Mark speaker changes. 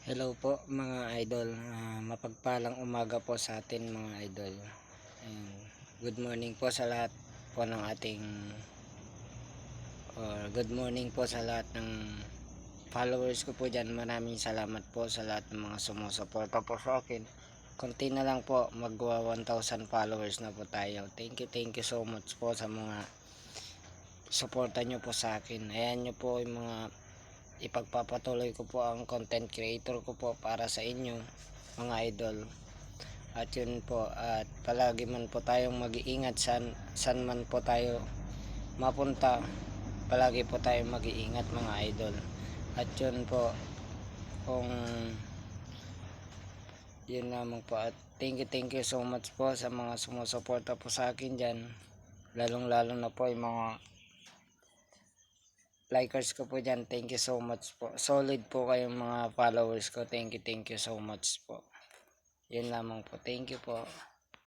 Speaker 1: Hello po mga idol. Mapagpalang umaga po sa atin mga idol. Ayan. Good morning po sa lahat po ng ating good morning po sa lahat ng followers ko po dyan. Maraming salamat po sa lahat ng mga sumusuporta po sa akin. Konti na lang po, magwa 1,000 followers na po tayo. Thank you so much po sa mga suporta nyo po sa akin. Ayan nyo po yung mga ipagpapatuloy ko po ang content creator ko po para sa inyo mga idol. At yun po, at palagi man po tayong mag-iingat san man po tayo mapunta, palagi po tayong mag-iingat mga idol. At yun po, kung yun lamang po, at thank you so much po sa mga sumusuporta po sa akin dyan, lalong lalo na po yung mga likers ko po dyan. Thank you so much po, solid po kayong mga followers ko. Thank you so much po. Yun lamang po, thank you po.